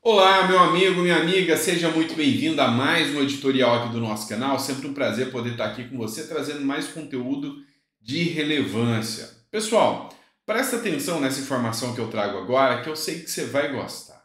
Olá, meu amigo, minha amiga, seja muito bem-vindo a mais um editorial aqui do nosso canal. Sempre um prazer poder estar aqui com você, trazendo mais conteúdo de relevância. Pessoal, presta atenção nessa informação que eu trago agora, que eu sei que você vai gostar.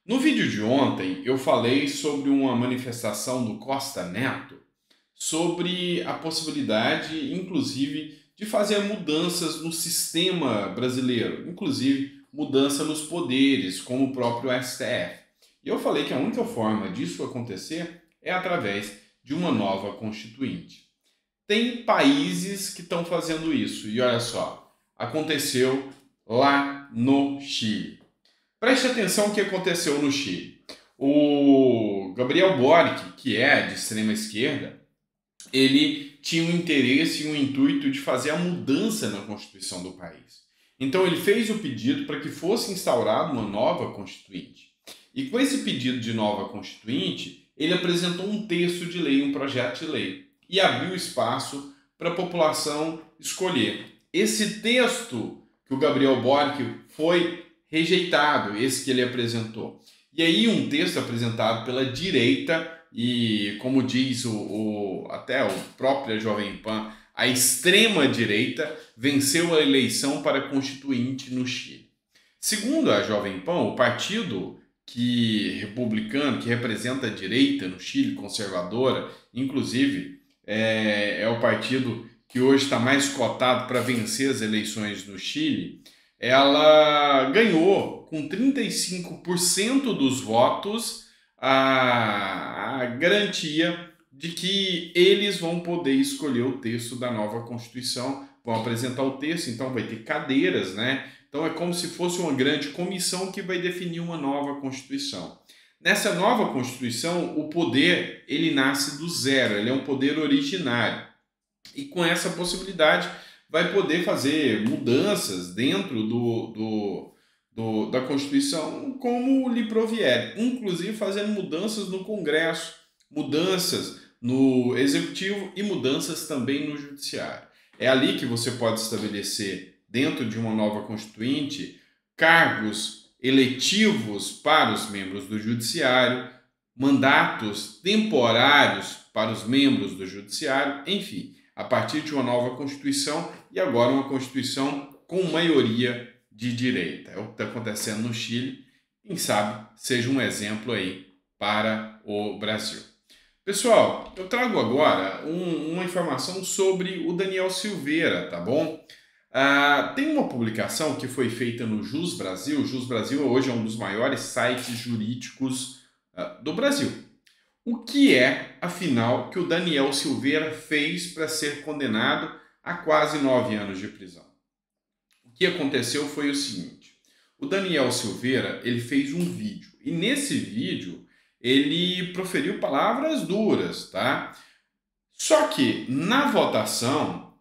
No vídeo de ontem, eu falei sobre uma manifestação do Costa Neto, sobre a possibilidade, inclusive, de fazer mudanças no sistema brasileiro, inclusive mudança nos poderes, como o próprio STF. E eu falei que a única forma disso acontecer é através de uma nova constituinte. Tem países que estão fazendo isso, e olha só, aconteceu lá no Chile. Preste atenção o que aconteceu no Chile. O Gabriel Boric, que é de extrema esquerda, ele tinha um interesse e um intuito de fazer a mudança na Constituição do país. Então ele fez o pedido para que fosse instaurada uma nova Constituinte. E com esse pedido de nova Constituinte, ele apresentou um texto de lei, um projeto de lei, e abriu espaço para a população escolher. Esse texto que o Gabriel Boric foi rejeitado, esse que ele apresentou. E aí um texto apresentado pela direita e, como diz até o próprio Jovem Pan, a extrema-direita venceu a eleição para constituinte no Chile. Segundo a Jovem Pan, o partido republicano, que representa a direita no Chile, conservadora, inclusive é o partido que hoje está mais cotado para vencer as eleições no Chile, ela ganhou com 35% dos votos a garantia de que eles vão poder escolher o texto da nova Constituição, vão apresentar o texto, então vai ter cadeiras, né? Então é como se fosse uma grande comissão que vai definir uma nova Constituição. Nessa nova Constituição, o poder ele nasce do zero, ele é um poder originário. E com essa possibilidade vai poder fazer mudanças dentro da Constituição como lhe provier, inclusive fazendo mudanças no Congresso, mudanças no Executivo e mudanças também no Judiciário. É ali que você pode estabelecer, dentro de uma nova Constituinte, cargos eletivos para os membros do Judiciário, mandatos temporários para os membros do Judiciário, enfim, a partir de uma nova Constituição e agora uma Constituição com maioria de direita. É o que está acontecendo no Chile. Quem sabe seja um exemplo aí para o Brasil. Pessoal, eu trago agora uma informação sobre o Daniel Silveira, tá bom? Tem uma publicação que foi feita no Jus Brasil. O Jus Brasil hoje é um dos maiores sites jurídicos do Brasil. O que é, afinal, que o Daniel Silveira fez para ser condenado a quase 9 anos de prisão? O que aconteceu foi o seguinte: o Daniel Silveira ele fez um vídeo e nesse vídeo ele proferiu palavras duras, tá? Só que na votação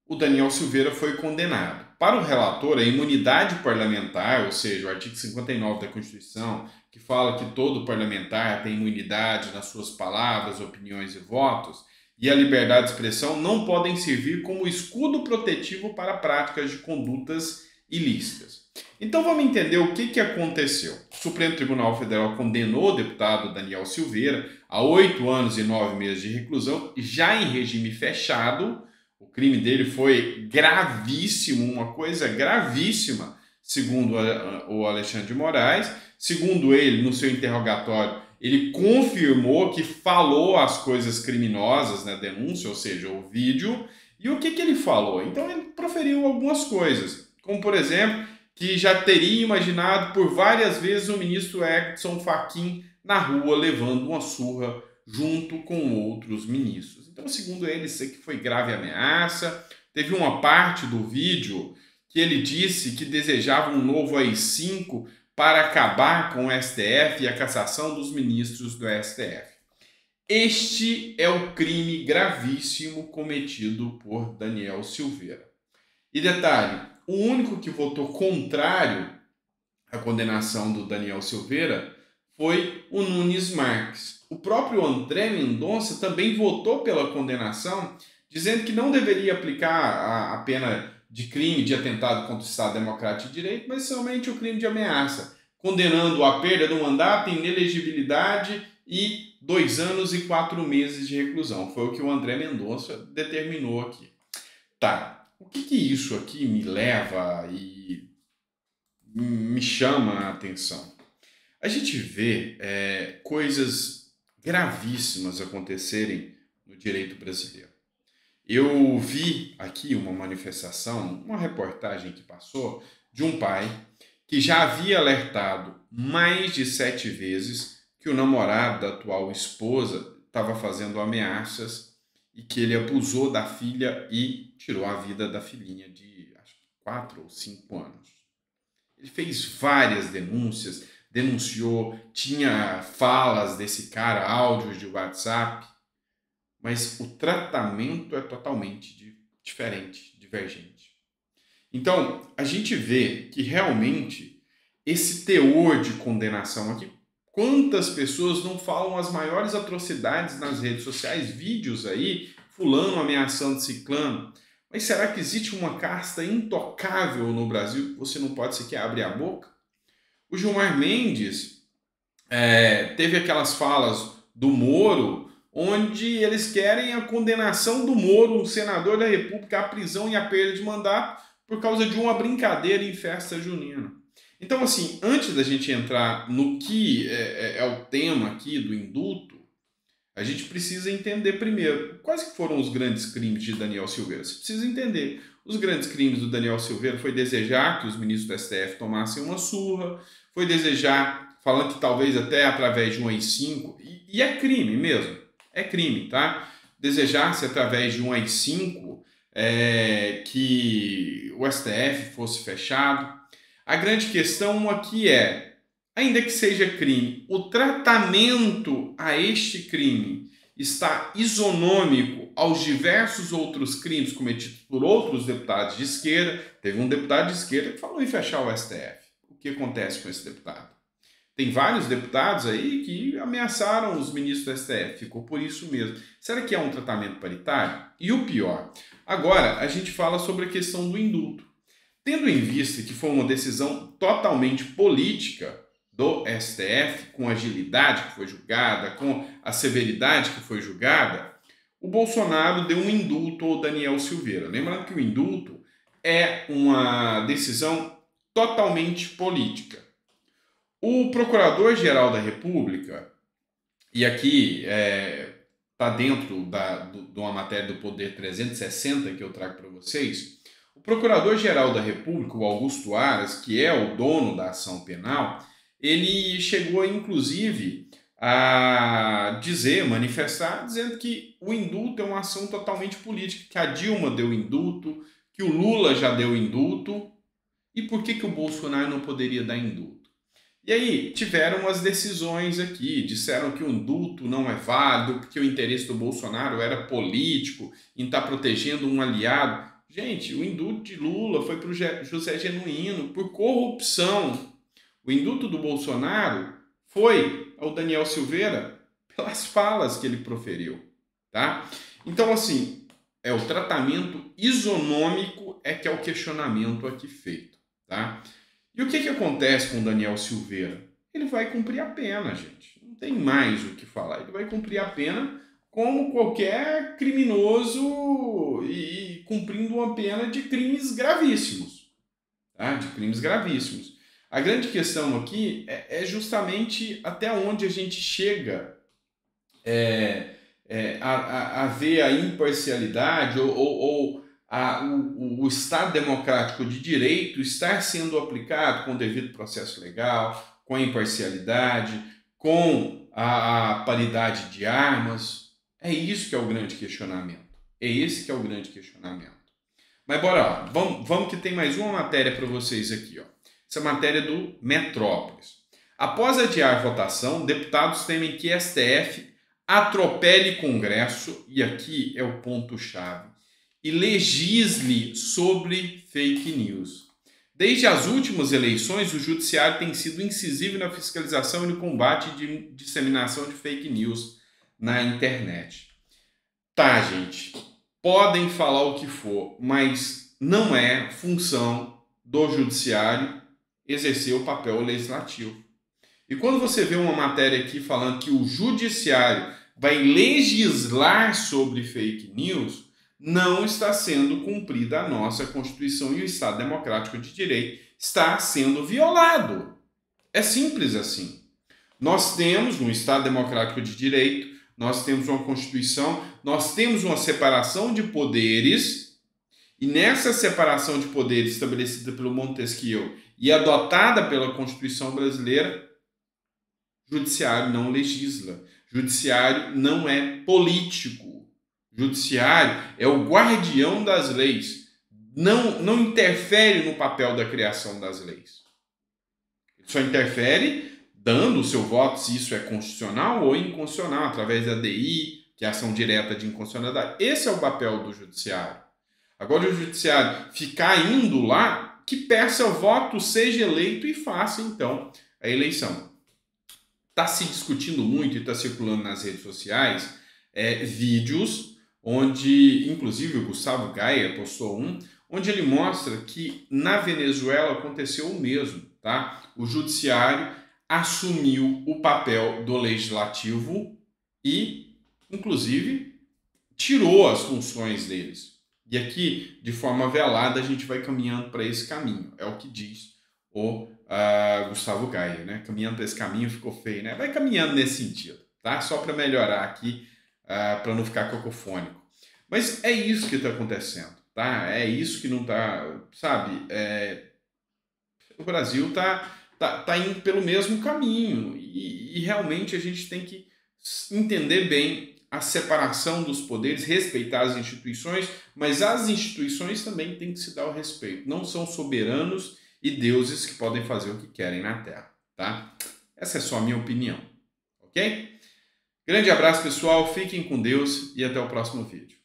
o Daniel Silveira foi condenado. Para o relator, a imunidade parlamentar, ou seja, o artigo 59 da Constituição, que fala que todo parlamentar tem imunidade nas suas palavras, opiniões e votos, e a liberdade de expressão não podem servir como escudo protetivo para práticas de condutas ilícitas. Então vamos entender o que aconteceu. O Supremo Tribunal Federal condenou o deputado Daniel Silveira a 8 anos e 9 meses de reclusão, já em regime fechado. O crime dele foi gravíssimo, uma coisa gravíssima, segundo o Alexandre de Moraes. Segundo ele, no seu interrogatório, ele confirmou que falou as coisas criminosas na denúncia, ou seja, o vídeo. E o que ele falou? Então ele proferiu algumas coisas, como por exemplo, que já teria imaginado por várias vezes o ministro Edson Fachin na rua levando uma surra junto com outros ministros. Então, segundo ele, isso aqui foi grave ameaça. Teve uma parte do vídeo que ele disse que desejava um novo AI-5 para acabar com o STF e a cassação dos ministros do STF. Este é o crime gravíssimo cometido por Daniel Silveira. E detalhe, o único que votou contrário à condenação do Daniel Silveira foi o Nunes Marques. O próprio André Mendonça também votou pela condenação, dizendo que não deveria aplicar a pena de crime de atentado contra o Estado Democrático de Direito, mas somente o crime de ameaça, condenando a perda do mandato, inelegibilidade e 2 anos e 4 meses de reclusão. Foi o que o André Mendonça determinou aqui. Tá, o que isso aqui me leva e me chama a atenção? A gente vê coisas gravíssimas acontecerem no direito brasileiro. Eu vi aqui uma manifestação, uma reportagem que passou de um pai que já havia alertado mais de 7 vezes que o namorado da atual esposa estava fazendo ameaças e que ele abusou da filha e tirou a vida da filhinha de, acho que 4 ou 5 anos. Ele fez várias denúncias, denunciou, tinha falas desse cara, áudios de WhatsApp, mas o tratamento é totalmente diferente, divergente. Então, a gente vê que realmente esse teor de condenação aqui, quantas pessoas não falam as maiores atrocidades nas redes sociais, vídeos aí, fulano ameaçando ciclano, mas será que existe uma casta intocável no Brasil que você não pode sequer abrir a boca? O Gilmar Mendes teve aquelas falas do Moro, onde eles querem a condenação do Moro, um senador da República, à prisão e à perda de mandato por causa de uma brincadeira em festa junina. Então, assim, antes da gente entrar no que é o tema aqui do indulto, a gente precisa entender primeiro quais que foram os grandes crimes de Daniel Silveira. Você precisa entender. Os grandes crimes do Daniel Silveira foi desejar que os ministros do STF tomassem uma surra, foi desejar, falando que talvez até através de um AI-5, e é crime mesmo, é crime, tá? Desejar-se através de um AI-5 que o STF fosse fechado. A grande questão aqui ainda que seja crime, o tratamento a este crime está isonômico aos diversos outros crimes cometidos por outros deputados de esquerda. Teve um deputado de esquerda que falou em fechar o STF. O que acontece com esse deputado? Tem vários deputados aí que ameaçaram os ministros do STF, ficou por isso mesmo. Será que é um tratamento paritário? E o pior, agora a gente fala sobre a questão do indulto. Tendo em vista que foi uma decisão totalmente política do STF, com a agilidade que foi julgada, com a severidade que foi julgada, o Bolsonaro deu um indulto ao Daniel Silveira. Lembrando que o indulto é uma decisão totalmente política. O Procurador-Geral da República, e aqui está dentro de uma matéria do Poder 360 que eu trago para vocês, o Procurador-Geral da República, o Augusto Aras, que é o dono da ação penal, ele chegou, inclusive, a manifestar, dizendo que o indulto é uma ação totalmente política, que a Dilma deu indulto, que o Lula já deu indulto, e por que o Bolsonaro não poderia dar indulto? E aí, tiveram as decisões aqui, disseram que o indulto não é válido, porque o interesse do Bolsonaro era político, em estar protegendo um aliado. Gente, o indulto de Lula foi para o José Genuíno por corrupção. O indulto do Bolsonaro foi ao Daniel Silveira pelas falas que ele proferiu, tá? Então, assim, o tratamento isonômico que é o questionamento aqui feito, tá? E o que acontece com o Daniel Silveira? Ele vai cumprir a pena, gente. Não tem mais o que falar. Ele vai cumprir a pena como qualquer criminoso e cumprindo uma pena de crimes gravíssimos, tá? De crimes gravíssimos. A grande questão aqui é justamente até onde a gente chega a ver a imparcialidade ou o Estado democrático de direito estar sendo aplicado com o devido processo legal, com a imparcialidade, com a paridade de armas. É isso que é o grande questionamento. É esse que é o grande questionamento. Mas bora lá, vamos que tem mais uma matéria para vocês aqui, ó. Essa matéria do Metrópolis. Após adiar a votação, deputados temem que STF atropele Congresso, e aqui é o ponto-chave, e legisle sobre fake news. Desde as últimas eleições, o Judiciário tem sido incisivo na fiscalização e no combate de disseminação de fake news na internet. Tá, gente, podem falar o que for, mas não é função do Judiciário exercer o papel legislativo. E quando você vê uma matéria aqui falando que o judiciário vai legislar sobre fake news, não está sendo cumprida a nossa Constituição e o Estado Democrático de Direito está sendo violado. É simples assim. Nós temos um Estado Democrático de Direito, nós temos uma Constituição, nós temos uma separação de poderes, e nessa separação de poderes estabelecida pelo Montesquieu e adotada pela Constituição brasileira, judiciário não legisla, judiciário não é político, judiciário é o guardião das leis, não interfere no papel da criação das leis. Ele só interfere dando o seu voto se isso é constitucional ou inconstitucional, através da ADI, que é a ação direta de inconstitucionalidade. Esse é o papel do judiciário. Agora o judiciário ficar indo lá, que peça o voto, seja eleito e faça então a eleição. Está se discutindo muito e está circulando nas redes sociais vídeos onde, inclusive o Gustavo Gaia postou onde ele mostra que na Venezuela aconteceu o mesmo, tá? O judiciário assumiu o papel do legislativo e, inclusive, tirou as funções deles. E aqui, de forma velada, a gente vai caminhando para esse caminho. É o que diz o Gustavo Gaia, né? Caminhando para esse caminho ficou feio, né? Vai caminhando nesse sentido, tá? Só para melhorar aqui, para não ficar cacofônico. Mas é isso que está acontecendo, tá? É isso que não está, sabe? O Brasil tá indo pelo mesmo caminho e realmente a gente tem que entender bem a separação dos poderes, respeitar as instituições, mas as instituições também têm que se dar o respeito. Não são soberanos e deuses que podem fazer o que querem na Terra, tá? Essa é só a minha opinião, ok? Grande abraço, pessoal, fiquem com Deus e até o próximo vídeo.